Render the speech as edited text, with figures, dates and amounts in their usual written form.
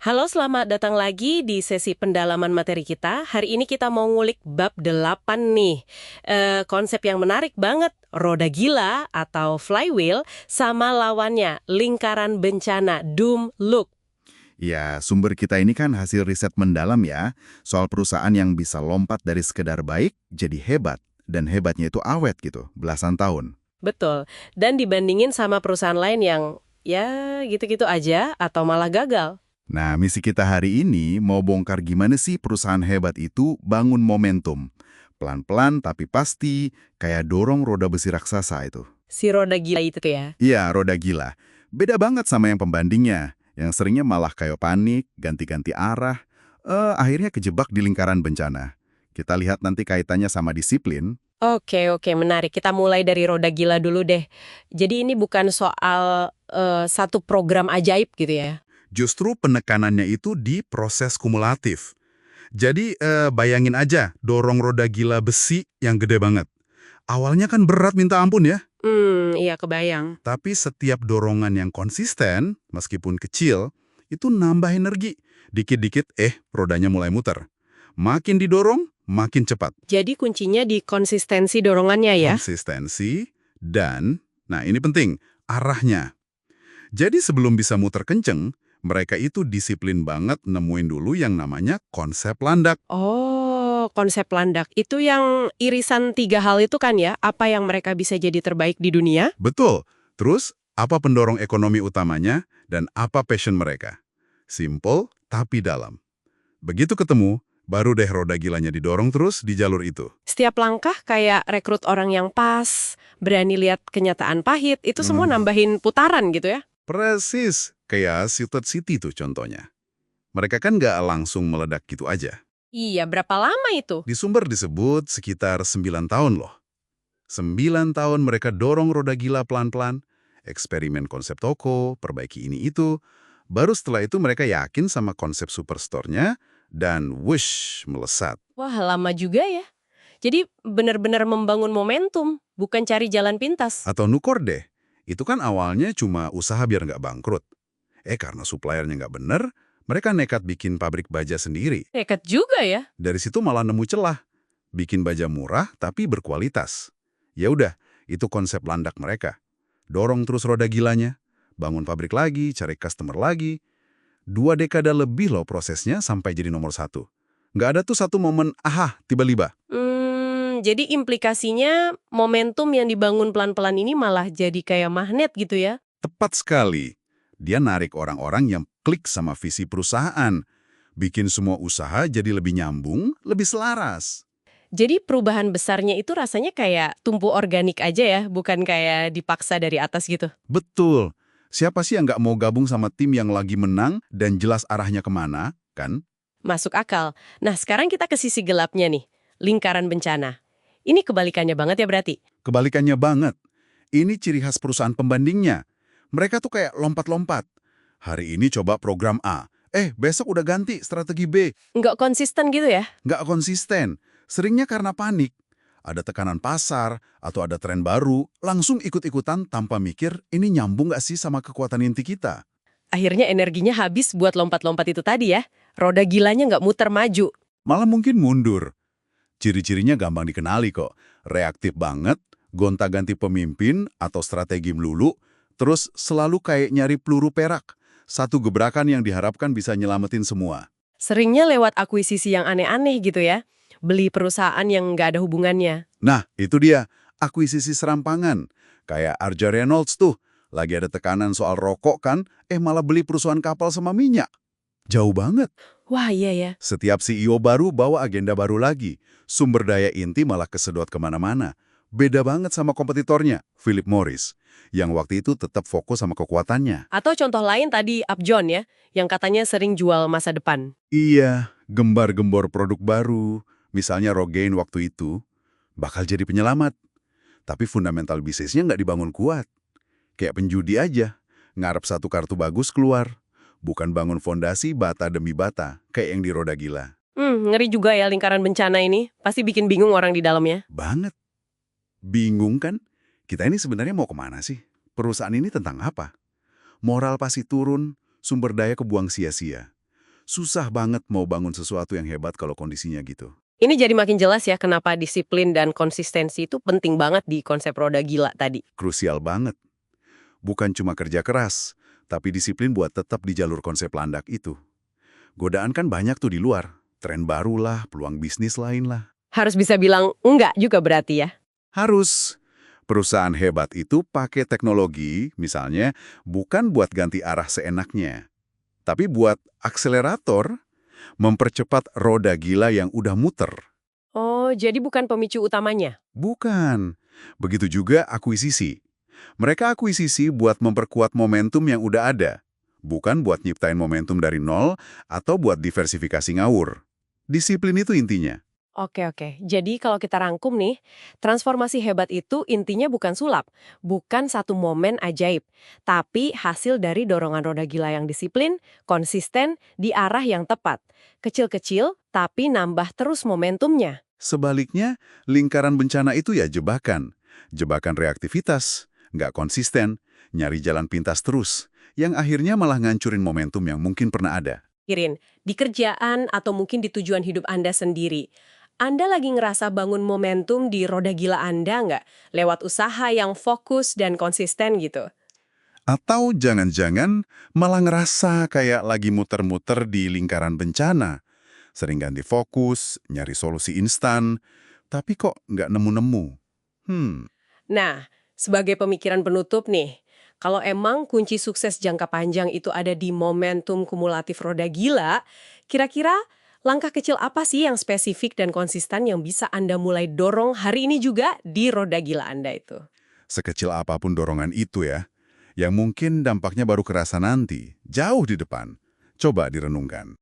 Halo, selamat datang lagi di sesi pendalaman materi kita. Hari ini kita mau ngulik bab 8 nih. Konsep yang menarik banget, roda gila atau flywheel sama lawannya, lingkaran bencana, doom loop. Ya, sumber kita ini kan hasil riset mendalam ya, soal perusahaan yang bisa lompat dari sekedar baik jadi hebat, dan hebatnya itu awet gitu, belasan tahun. Betul. Dan dibandingin sama perusahaan lain yang ya gitu-gitu aja atau malah gagal. Nah, misi kita hari ini mau bongkar gimana sih perusahaan hebat itu bangun momentum. Pelan-pelan tapi pasti, kayak dorong roda besi raksasa itu. Si roda gila itu ya. Iya, roda gila. Beda banget sama yang pembandingnya, yang seringnya malah kayak panik, ganti-ganti arah, akhirnya kejebak di lingkaran bencana. Kita lihat nanti kaitannya sama disiplin. Oke, menarik. Kita mulai dari roda gila dulu deh. Jadi ini bukan soal satu program ajaib gitu ya. Justru penekanannya itu di proses kumulatif. Jadi bayangin aja dorong roda gila besi yang gede banget. Awalnya kan berat minta ampun ya, Iya kebayang. tapi setiap dorongan yang konsisten, meskipun kecil, itu nambah energi. Dikit-dikit rodanya mulai muter. Makin didorong, makin cepat. Jadi kuncinya di konsistensi dorongannya ya? Konsistensi dan, nah ini penting, arahnya. Jadi sebelum bisa muter kenceng, mereka itu disiplin banget nemuin dulu yang namanya konsep landak. Oh, konsep landak. Itu yang irisan 3 hal itu kan ya? Apa yang mereka bisa jadi terbaik di dunia? Betul. Terus, apa pendorong ekonomi utamanya dan apa passion mereka? Simple tapi dalam. Begitu ketemu, baru deh roda gilanya didorong terus di jalur itu. Setiap langkah kayak rekrut orang yang pas, berani lihat kenyataan pahit, itu semua nambahin putaran gitu ya? Persis, kayak Silted City tuh contohnya. Mereka kan nggak langsung meledak gitu aja. Iya, berapa lama itu? Di sumber disebut sekitar 9 tahun loh. 9 tahun mereka dorong roda gila pelan-pelan, eksperimen konsep toko, perbaiki ini itu. Baru setelah itu mereka yakin sama konsep superstore-nya, dan wush, melesat. Wah, lama juga ya. Jadi benar-benar membangun momentum, bukan cari jalan pintas. Atau nukor deh, itu kan awalnya cuma usaha biar nggak bangkrut. Karena suppliernya nggak bener, mereka nekat bikin pabrik baja sendiri. Nekat juga ya. Dari situ malah nemu celah. Bikin baja murah tapi berkualitas. Ya udah, itu konsep landak mereka. Dorong terus roda gilanya, bangun pabrik lagi, cari customer lagi. 2 dekade lebih loh prosesnya sampai jadi nomor 1. Nggak ada tuh satu momen, tiba-tiba. Jadi implikasinya momentum yang dibangun pelan-pelan ini malah jadi kayak magnet gitu ya? Tepat sekali. Dia narik orang-orang yang klik sama visi perusahaan. Bikin semua usaha jadi lebih nyambung, lebih selaras. Jadi perubahan besarnya itu rasanya kayak tumbuh organik aja ya, bukan kayak dipaksa dari atas gitu. Betul. Siapa sih yang nggak mau gabung sama tim yang lagi menang dan jelas arahnya kemana, kan? Masuk akal. Nah, sekarang kita ke sisi gelapnya nih, lingkaran bencana. Ini kebalikannya banget ya berarti? Kebalikannya banget. Ini ciri khas perusahaan pembandingnya. Mereka tuh kayak lompat-lompat. Hari ini coba program A. Besok udah ganti strategi B. Nggak konsisten gitu ya? Nggak konsisten. Seringnya karena panik. Ada tekanan pasar, atau ada tren baru, langsung ikut-ikutan tanpa mikir ini nyambung nggak sih sama kekuatan inti kita. Akhirnya energinya habis buat lompat-lompat itu tadi ya. Roda gilanya nggak muter maju. Malah mungkin mundur. Ciri-cirinya gampang dikenali kok. Reaktif banget, gonta-ganti pemimpin atau strategi melulu, terus selalu kayak nyari peluru perak. Satu gebrakan yang diharapkan bisa nyelamatin semua. Seringnya lewat akuisisi yang aneh-aneh gitu ya. Beli perusahaan yang nggak ada hubungannya. Nah, itu dia, akuisisi serampangan. Kayak Arja Reynolds tuh, lagi ada tekanan soal rokok kan, malah beli perusahaan kapal sama minyak. Jauh banget. Wah iya ya. Setiap CEO baru bawa agenda baru lagi. Sumber daya inti malah kesedot kemana-mana. Beda banget sama kompetitornya, Philip Morris, yang waktu itu tetap fokus sama kekuatannya. Atau contoh lain tadi Upjohn ya, yang katanya sering jual masa depan. Iya, gembar-gembor produk baru, misalnya Rogaine waktu itu, bakal jadi penyelamat. Tapi fundamental bisnisnya nggak dibangun kuat. Kayak penjudi aja, ngarep satu kartu bagus keluar. Bukan bangun fondasi bata demi bata, kayak yang di roda gila. Ngeri juga ya lingkaran bencana ini. Pasti bikin bingung orang di dalamnya. Banget. Bingung kan? Kita ini sebenarnya mau kemana sih? Perusahaan ini tentang apa? Moral pasti turun, sumber daya kebuang sia-sia. Susah banget mau bangun sesuatu yang hebat kalau kondisinya gitu. Ini jadi makin jelas ya kenapa disiplin dan konsistensi itu penting banget di konsep roda gila tadi. Krusial banget. Bukan cuma kerja keras, tapi disiplin buat tetap di jalur konsep landak itu. Godaan kan banyak tuh di luar. Tren baru lah, peluang bisnis lain lah. Harus bisa bilang enggak juga berarti ya. Harus. Perusahaan hebat itu pakai teknologi, misalnya, bukan buat ganti arah seenaknya. Tapi buat akselerator, mempercepat roda gila yang udah muter. Oh, jadi bukan pemicu utamanya. Bukan. Begitu juga akuisisi. Mereka akuisisi buat memperkuat momentum yang udah ada. Bukan buat nyiptain momentum dari nol atau buat diversifikasi ngawur. Disiplin itu intinya. Oke. Jadi kalau kita rangkum nih, transformasi hebat itu intinya bukan sulap, bukan satu momen ajaib, tapi hasil dari dorongan roda gila yang disiplin, konsisten, di arah yang tepat. Kecil-kecil, tapi nambah terus momentumnya. Sebaliknya, lingkaran bencana itu ya jebakan. Jebakan reaktivitas, nggak konsisten, nyari jalan pintas terus, yang akhirnya malah ngancurin momentum yang mungkin pernah ada. Irin, di kerjaan atau mungkin di tujuan hidup Anda sendiri, Anda lagi ngerasa bangun momentum di roda gila Anda nggak? Lewat usaha yang fokus dan konsisten gitu. Atau jangan-jangan malah ngerasa kayak lagi muter-muter di lingkaran bencana. Sering ganti fokus, nyari solusi instan, tapi kok nggak nemu-nemu. Nah, sebagai pemikiran penutup nih, kalau emang kunci sukses jangka panjang itu ada di momentum kumulatif roda gila, kira-kira langkah kecil apa sih yang spesifik dan konsisten yang bisa Anda mulai dorong hari ini juga di roda gila Anda itu? Sekecil apapun dorongan itu ya, yang mungkin dampaknya baru kerasa nanti, jauh di depan. Coba direnungkan.